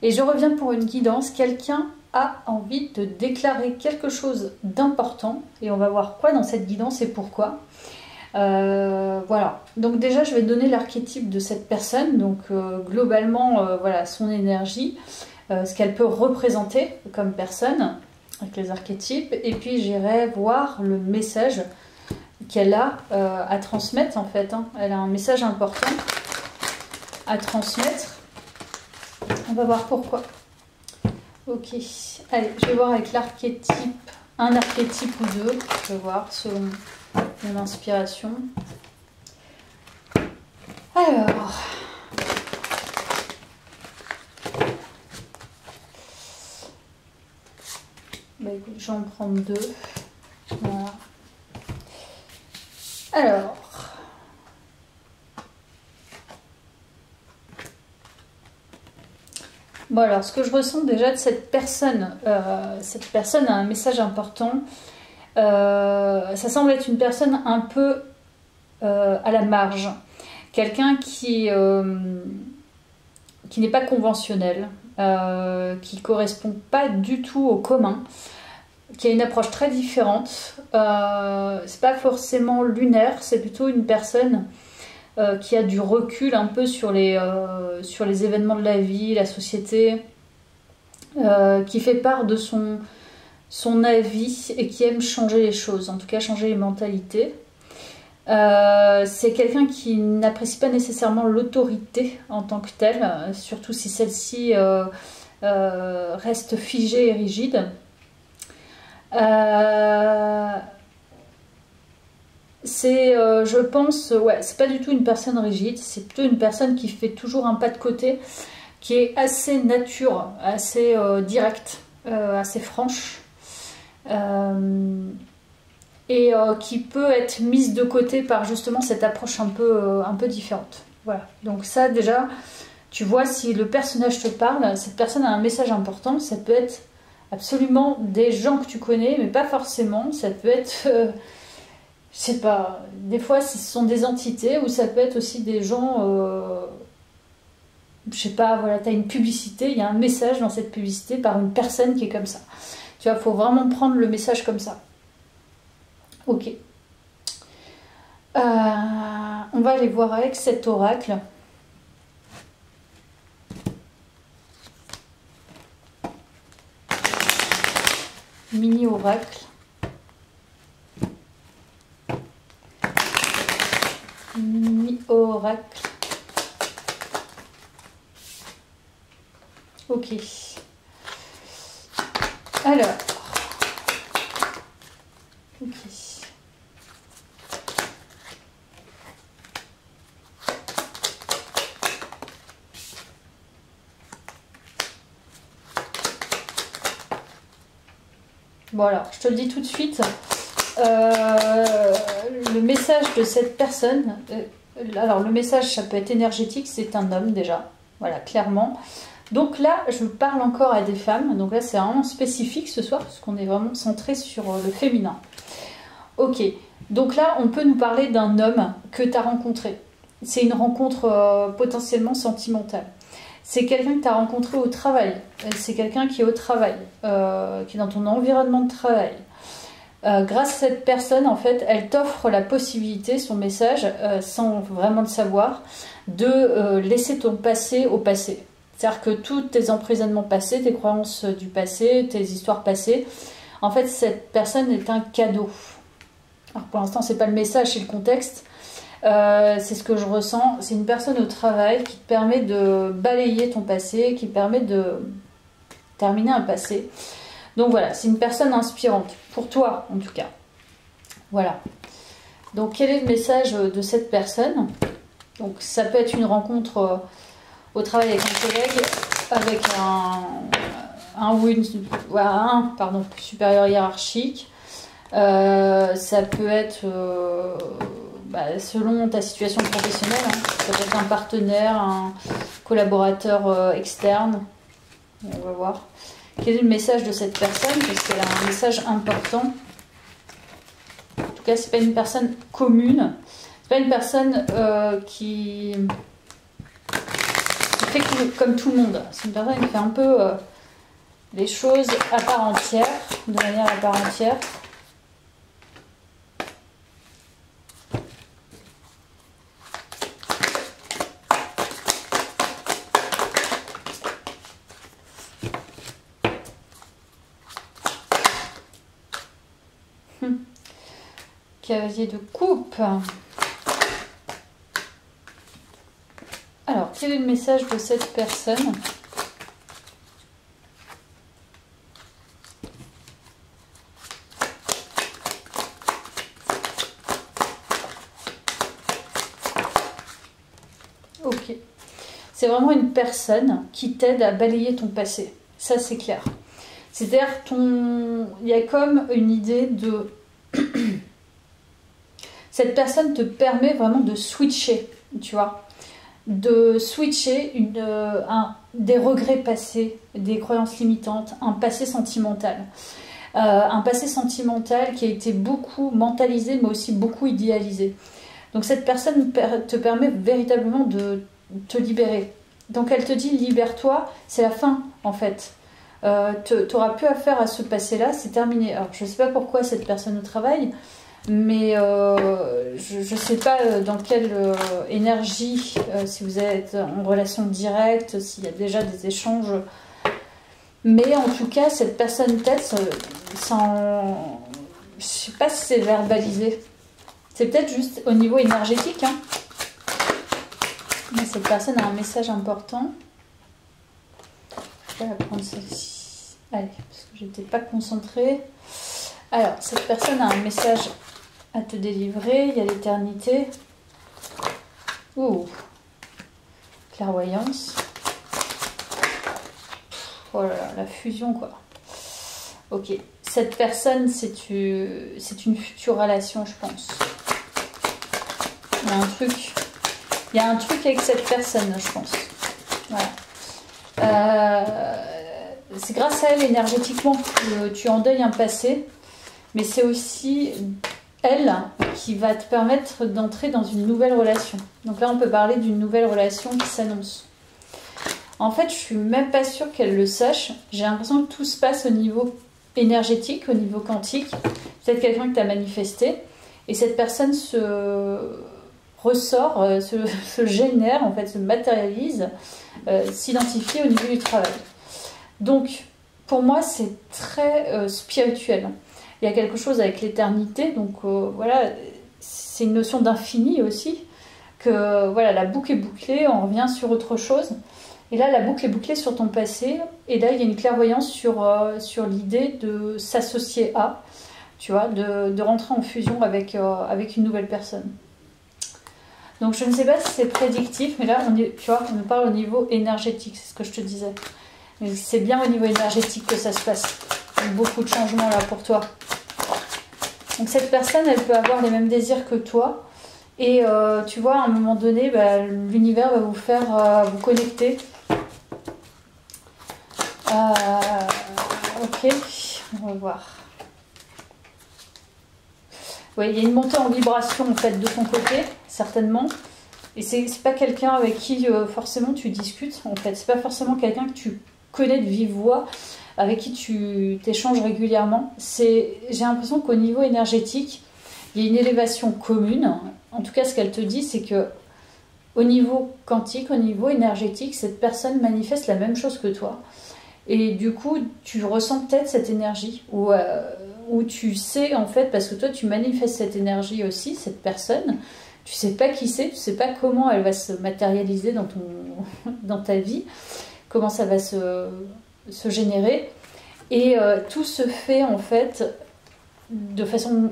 Et je reviens pour une guidance. Quelqu'un a envie de déclarer quelque chose d'important. Et on va voir quoi dans cette guidance et pourquoi. Voilà. Donc déjà, je vais donner l'archétype de cette personne. Donc globalement, voilà, son énergie, ce qu'elle peut représenter comme personne, avec les archétypes. Et puis j'irai voir le message qu'elle a à transmettre en fait. Hein. Elle a un message important à transmettre. On va voir pourquoi. Ok, allez, je vais voir avec l'archétype, un archétype ou deux. Je vais voir selon mon inspiration. Alors, bah écoute, je vais en prendre deux. Voilà. Alors, bon alors, ce que je ressens déjà de cette personne a un message important. Ça semble être une personne un peu à la marge. Quelqu'un qui n'est pas conventionnel, qui ne correspond pas du tout au commun, qui a une approche très différente. C'est pas forcément lunaire, c'est plutôt une personne qui a du recul un peu sur les événements de la vie, la société, qui fait part de son avis et qui aime changer les choses, en tout cas changer les mentalités. C'est quelqu'un qui n'apprécie pas nécessairement l'autorité en tant que telle, surtout si celle-ci reste figée et rigide. Je pense, ouais, c'est pas du tout une personne rigide, c'est plutôt une personne qui fait toujours un pas de côté, qui est assez nature, assez directe, assez franche. Et qui peut être mise de côté par justement cette approche un peu différente. Voilà, donc ça déjà, tu vois si le personnage te parle, cette personne a un message important, ça peut être absolument des gens que tu connais, mais pas forcément, ça peut être, je sais pas, des fois ce sont des entités, ou ça peut être aussi des gens, je sais pas, voilà, tu as une publicité, il y a un message dans cette publicité par une personne qui est comme ça. Tu vois, il faut vraiment prendre le message comme ça. Ok. On va aller voir avec cet oracle. Mini oracle. Mini oracle. Ok. Alors. Ok. Bon alors, je te le dis tout de suite, le message de cette personne, alors le message ça peut être énergétique, c'est un homme déjà, voilà, clairement. Donc là, je parle encore à des femmes, donc là c'est vraiment spécifique ce soir, parce qu'on est vraiment centré sur le féminin. Ok, donc là on peut nous parler d'un homme que tu as rencontré. C'est une rencontre potentiellement sentimentale. C'est quelqu'un que tu as rencontré au travail. C'est quelqu'un qui est au travail, qui est dans ton environnement de travail. Grâce à cette personne, en fait, elle t'offre la possibilité, son message, sans vraiment le savoir, de laisser ton passé au passé. C'est-à-dire que tous tes emprisonnements passés, tes croyances du passé, tes histoires passées, en fait, cette personne est un cadeau. Alors pour l'instant, c'est pas le message, c'est le contexte. C'est ce que je ressens, c'est une personne au travail qui te permet de balayer ton passé, qui permet de terminer un passé. Donc voilà, c'est une personne inspirante, pour toi en tout cas. Voilà. Donc quel est le message de cette personne? Donc ça peut être une rencontre au travail avec un collègue, avec un supérieur hiérarchique. Ça peut être... selon ta situation professionnelle, hein. Ça peut être un partenaire, un collaborateur externe. On va voir. Quel est le message de cette personne? Parce qu'elle a un message important. En tout cas, c'est pas une personne commune. C'est pas une personne qui fait comme tout le monde. C'est une personne qui fait un peu les choses à part entière, de manière à part entière. Cavalier de coupe. Alors, quel est le message de cette personne? Ok. C'est vraiment une personne qui t'aide à balayer ton passé. Ça, c'est clair. C'est-à-dire, il y a comme une idée de... Cette personne te permet vraiment de switcher, tu vois, de switcher des regrets passés, des croyances limitantes, un passé sentimental. Un passé sentimental qui a été beaucoup mentalisé, mais aussi beaucoup idéalisé. Donc cette personne te permet véritablement de te libérer. Donc elle te dit, libère-toi, c'est la fin, en fait. Tu n'auras plus affaire à ce passé-là, c'est terminé. Alors je ne sais pas pourquoi cette personne travaille, mais je ne sais pas dans quelle énergie, si vous êtes en relation directe, s'il y a déjà des échanges. Mais en tout cas, cette personne t'aide sans... Je ne sais pas si c'est verbalisé. C'est peut-être juste au niveau énergétique. Hein. Mais cette personne a un message important. Je vais la prendre celle-ci. Allez, parce que je n'étais pas concentrée. Alors, cette personne a un message à te délivrer. Il y a l'éternité. Ouh. Clairvoyance. Oh là là, la fusion, quoi. Ok. Cette personne, c'est une future relation, je pense. Il y a un truc avec cette personne, je pense. Voilà. C'est grâce à elle, énergétiquement, que tu endeuilles un passé. Mais c'est aussi elle qui va te permettre d'entrer dans une nouvelle relation. Donc là, on peut parler d'une nouvelle relation qui s'annonce. En fait, je suis même pas sûre qu'elle le sache. J'ai l'impression que tout se passe au niveau énergétique, au niveau quantique. Peut-être quelqu'un que tu as manifesté. Et cette personne ressort, se génère, en fait, se matérialise, s'identifie au niveau du travail. Donc, pour moi, c'est très spirituel. Il y a quelque chose avec l'éternité, donc voilà, c'est une notion d'infini aussi, que voilà, la boucle est bouclée, on revient sur autre chose. Et là, la boucle est bouclée sur ton passé, et là, il y a une clairvoyance sur l'idée de s'associer à, tu vois, de rentrer en fusion avec une nouvelle personne. Donc, je ne sais pas si c'est prédictif, mais là, tu vois, on nous parle au niveau énergétique, c'est ce que je te disais. Mais c'est bien au niveau énergétique que ça se passe. Il y a beaucoup de changements là pour toi. Donc cette personne, elle peut avoir les mêmes désirs que toi. Et tu vois, à un moment donné, bah, l'univers va vous faire vous connecter. Ok, on va voir. Oui, il y a une montée en vibration en fait de ton côté, certainement. Et c'est pas quelqu'un avec qui forcément tu discutes. En fait, c'est pas forcément quelqu'un que tu connais de vive voix, avec qui tu t'échanges régulièrement. J'ai l'impression qu'au niveau énergétique, il y a une élévation commune. En tout cas, ce qu'elle te dit, c'est que au niveau quantique, au niveau énergétique, cette personne manifeste la même chose que toi. Et du coup, tu ressens peut-être cette énergie, où tu sais, en fait, parce que toi, tu manifestes cette énergie aussi, cette personne. Tu sais pas qui c'est, tu sais pas comment elle va se matérialiser dans ta vie, comment ça va se générer. Et tout se fait, en fait, de façon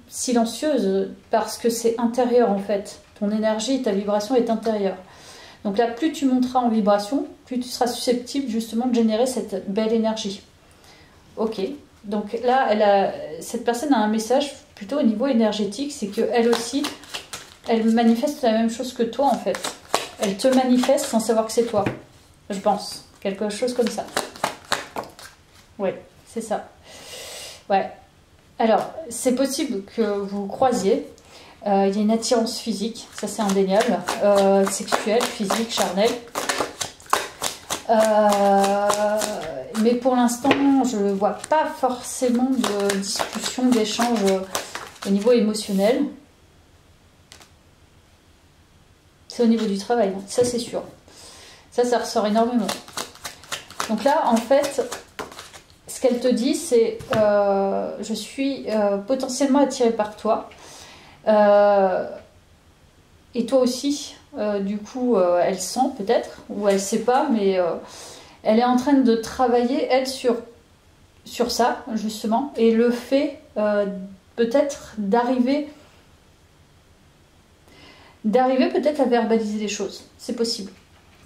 silencieuse, parce que c'est intérieur, en fait. Ton énergie, ta vibration est intérieure. Donc là, plus tu monteras en vibration, plus tu seras susceptible justement de générer cette belle énergie. Ok, donc là, cette personne a un message plutôt au niveau énergétique, c'est qu'elle aussi, elle manifeste la même chose que toi en fait. Elle te manifeste sans savoir que c'est toi, je pense. Quelque chose comme ça. Ouais, c'est ça. Ouais. Alors, c'est possible que vous croisiez. Il y a une attirance physique, ça c'est indéniable, sexuelle, physique, charnelle. Mais pour l'instant, je ne vois pas forcément de discussion, d'échange au niveau émotionnel. C'est au niveau du travail, ça c'est sûr. Ça ressort énormément. Donc là, en fait, ce qu'elle te dit, c'est je suis potentiellement attirée par toi. Et toi aussi, du coup, elle sent peut-être, ou elle sait pas, mais elle est en train de travailler, elle, sur ça, justement. Et le fait, peut-être, d'arriver peut-être à verbaliser les choses. C'est possible.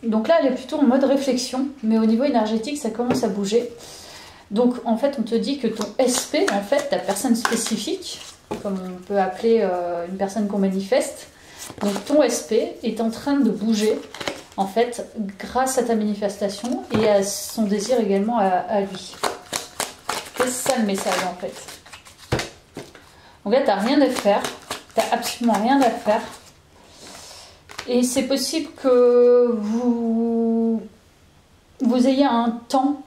Donc là, elle est plutôt en mode réflexion, mais au niveau énergétique, ça commence à bouger. Donc, en fait, on te dit que ton SP, en fait, ta personne spécifique, comme on peut appeler une personne qu'on manifeste, donc ton SP est en train de bouger, en fait, grâce à ta manifestation et à son désir également à lui. C'est ça le message, en fait. Donc là, tu n'as rien à faire. Tu n'as absolument rien à faire. Et c'est possible que vous ayez un temps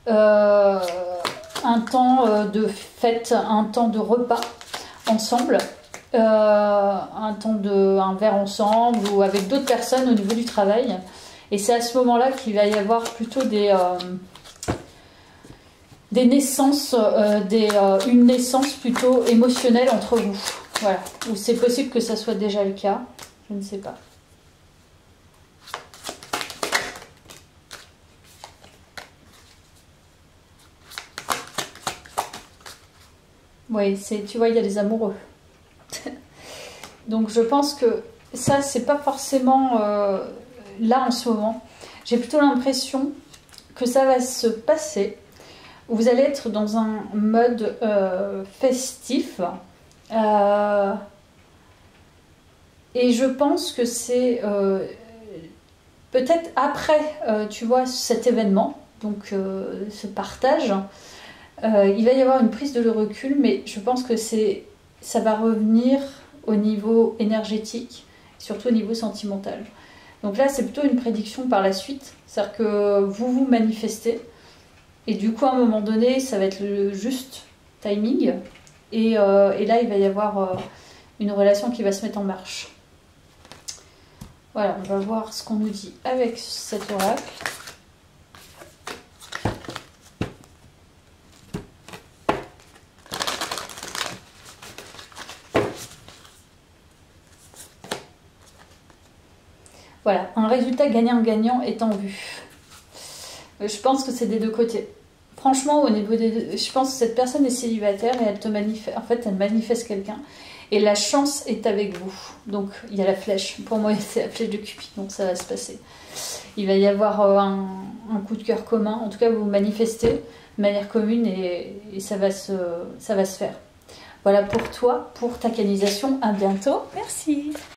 de fête, un temps de repas ensemble, un verre ensemble ou avec d'autres personnes au niveau du travail. Et c'est à ce moment-là qu'il va y avoir plutôt des naissances, une naissance plutôt émotionnelle entre vous. Voilà. Ou c'est possible que ça soit déjà le cas, je ne sais pas. Oui, tu vois, il y a des amoureux. Donc je pense que ça, c'est pas forcément là en ce moment. J'ai plutôt l'impression que ça va se passer. Vous allez être dans un mode festif. Et je pense que c'est peut-être après, tu vois, cet événement, donc ce partage. Il va y avoir une prise de recul, mais je pense que ça va revenir au niveau énergétique, surtout au niveau sentimental. Donc là, c'est plutôt une prédiction par la suite, c'est-à-dire que vous vous manifestez, et du coup, à un moment donné, ça va être le juste timing, et là, il va y avoir une relation qui va se mettre en marche. Voilà, on va voir ce qu'on nous dit avec cet oracle. Voilà, un résultat gagnant-gagnant est en vue. Je pense que c'est des deux côtés. Franchement, au niveau des deux, je pense que cette personne est célibataire et elle te manifeste, en fait, elle manifeste quelqu'un. Et la chance est avec vous. Donc, il y a la flèche. Pour moi, c'est la flèche de Cupid, donc ça va se passer. Il va y avoir un coup de cœur commun. En tout cas, vous vous manifestez de manière commune et ça va se faire. Voilà pour toi, pour ta canalisation. À bientôt. Merci.